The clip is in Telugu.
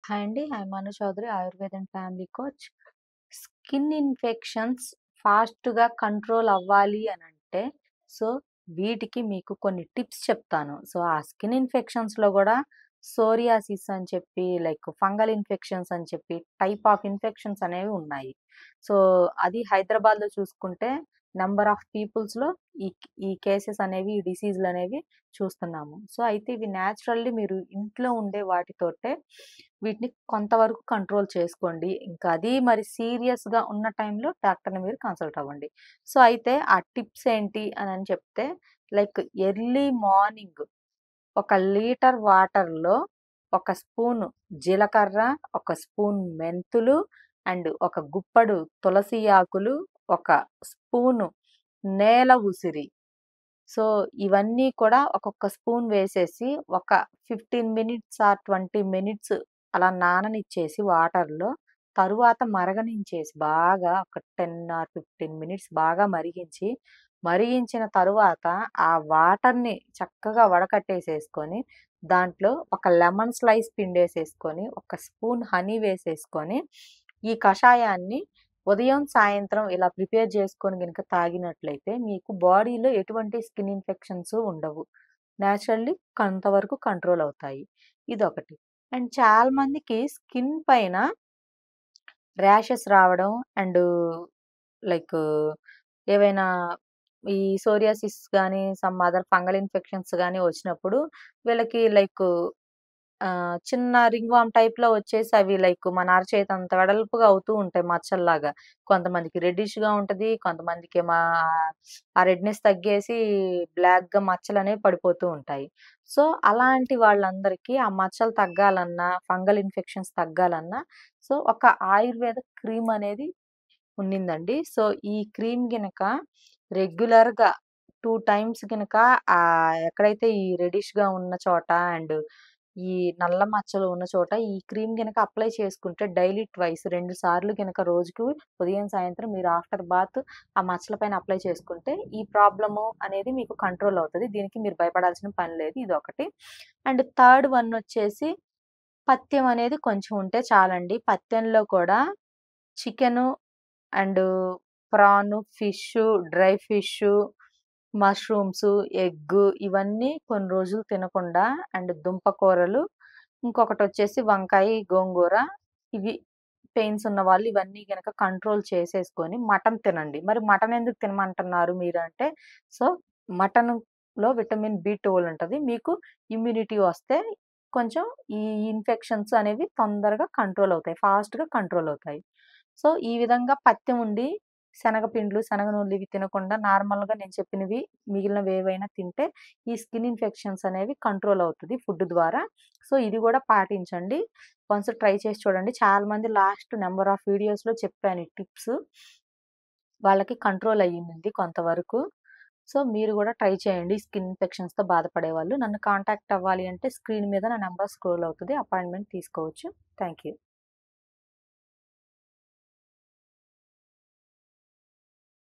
హాయ్ అండి. Manu Chowdary, Ayurved and family coach. Skin infections ఫాస్ట్‌గా కంట్రోల్ అవ్వాలి అనంటే, సో, వీటికి మీకు కొన్ని టిప్స్ చెప్తాను. సో, ఆ స్కిన్ ఇన్ఫెక్షన్స్‌లో గూడా సోరియాసిస్ అని చెప్పి, లైక్ ఫంగల్ ఇన్ఫెక్షన్స్ అని చెప్పి, టైప్ ఆఫ్ ఇన్ఫెక్షన్స్ అనేవి ఉన్నాయి. సో, అది హైదరాబాద్‌లో చూసుకుంటే నంబర్ ఆఫ్ పీపుల్స్‌లో ఈ ఈ కేసెస్ అనేవి, ఈ డిసీజ్‌లనేవి చూస్తున్నాము. సో, అయితే ఇవి న్యాచురల్లీ మీరు ఇంట్లో ఉండే వాటితోటే వీటిని కొంతవరకు కంట్రోల్ చేసుకోండి. ఇంకా అది మరి సీరియస్‌గా ఉన్న టైంలో డాక్టర్‌ని మీరు కన్సల్ట్ అవ్వండి. సో, అయితే ఆ టిప్స్ ఏంటి అనని చెప్తే, లైక్ ఎర్లీ మార్నింగ్ ఒక లీటర్ వాటర్‌లో ఒక స్పూను జీలకర్ర, ఒక స్పూన్ మెంతులు అండ్ ఒక గుప్పడు తులసి ఆకులు, ఒక స్పూను నేల ఉసిరి. సో, ఇవన్నీ కూడా ఒక్కొక్క స్పూన్ వేసేసి ఒక 15 మినిట్స్ ఆర్ 20 మినిట్స్ అలా నాననిచ్చేసి వాటర్‌లో, తరువాత మరగనించేసి బాగా ఒక 10 ఆర్ 15 మినిట్స్ బాగా మరిగించి, మరిగించిన తరువాత ఆ వాటర్‌ని చక్కగా వడకట్టేసేసుకొని, దాంట్లో ఒక లెమన్ స్లైస్ పిండేసేసుకొని, ఒక స్పూన్ హనీ వేసేసుకొని, ఈ కషాయాన్ని ఉదయం, సాయంత్రం ఇలా ప్రిపేర్ చేసుకొని గనుక తాగినట్లయితే మీకు బాడీలో ఎటువంటి స్కిన్ ఇన్ఫెక్షన్స్ ఉండవు. నేచురల్లీ కొంతవరకు కంట్రోల్ అవుతాయి. ఇదొకటి. అండ్ చాలా మందికి స్కిన్ పైన ర్యాషెస్ రావడం అండ్ లైక్ ఏవైనా ఈ సోరియాసిస్ గాని, సమ్ అదర్ ఫంగల్ ఇన్ఫెక్షన్స్ గాని వచ్చినప్పుడు వీళ్ళకి లైక్ చిన్న రింగ్ వార్మ్ టైప్‌లో వచ్చేసి అవి లైక్ మన అరచేతి అంత వెడల్పుగా అవుతూ ఉంటాయి మచ్చల్లాగా. కొంతమందికి రెడ్డిష్‌గా ఉంటది. కొంతమందికేమో ఆ రెడ్‌నెస్ తగ్గేసి బ్లాక్‌గా మచ్చలనేవి పడిపోతూ ఉంటాయి. సో, అలాంటి వాళ్ళందరికీ ఆ మచ్చలు తగ్గాలన్నా, ఫంగల్ ఇన్ఫెక్షన్స్ తగ్గాలన్నా సో, ఒక ఆయుర్వేద క్రీమ్ అనేది ఉండిందండి. సో, ఈ క్రీమ్ గినక రెగ్యులర్‌గా 2 టైమ్స్ గినక ఎక్కడైతే ఈ రెడ్డిష్‌గా ఉన్న చోట అండ్ ఈ నల్ల మచ్చలు ఉన్న చోట ఈ క్రీమ్ గనక అప్లై చేసుకుంటే డైలీ ట్వైస్ 2 సార్లు గనక రోజుకి ఉదయం, సాయంత్రం మీరు ఆఫ్టర్ బాత్ ఆ మచ్చల పైన అప్లై చేసుకుంటే ఈ ప్రాబ్లము అనేది మీకు కంట్రోల్ అవుతది. దీనికి మీరు భయపడాల్సిన పని లేదు. ఇదొకటి. అండ్ థర్డ్ వన్ వచ్చేసి పథ్యం అనేది కొంచెం ఉంటే చాలండి. పథ్యంలో కూడా chicken and prawn, fish, dry fish, mushrooms, egg ఇవన్నీ కొన్ని రోజులు తినకుండా అండ్ దుంప కూరలు, ఇంకొకటొచ్చేసి వంకాయ, గోంగూర ఇవి పెయిన్స్ ఉన్నవాళ్ళు ఇవన్నీ గనక కంట్రోల్ చేసేసుకొని మటన్ తినండి. మరి మటన్ ఎందుకు తినమంటున్నారు మీరంటే, సో, మటనులో విటమిన్ బి12 ఉంటది. మీకు ఇమ్యూనిటీ వస్తే కొంచెం ఈ ఇన్ఫెక్షన్స్ అనేవి తొందరగా కంట్రోల్ అవుతాయి. ఫాస్ట్‌గా కంట్రోల్ అవుతాయి. సో, ఈ విధంగా పథ్యం ఉండి శనగపిండ్లు, శనగ నూనెలు ఇవి తినకుండా నార్మల్‌గా నేను చెప్పినవి మిగిలినవేవైనా తింటే ఈ స్కిన్ ఇన్ఫెక్షన్స్ అనేవి కంట్రోల్ అవుతది ఫుడ్ ద్వారా. సో, ఇది గూడా పాటించండి. వన్స్ ట్రై చేసి చూడండి. చాలామంది లాస్ట్ నంబర్ ఆఫ్ వీడియోస్‌లో చెప్పాను ఈ టిప్స్. వాళ్ళకి కంట్రోల్ అయ్యింది కొంతవరకు. సో, మీరు గూడా ట్రై చేయండి. స్కిన్ ఇన్ఫెక్షన్స్‌తో బాధపడేవాళ్ళు. నన్ను కాంటాక్ట్ అవ్వాలి అంటే స్క్రీన్ మీద నా నంబర్ స్క్రోల్ అవుతది. అపాయింట్‌మెంట్ తీసుకోవచ్చు. Thank you.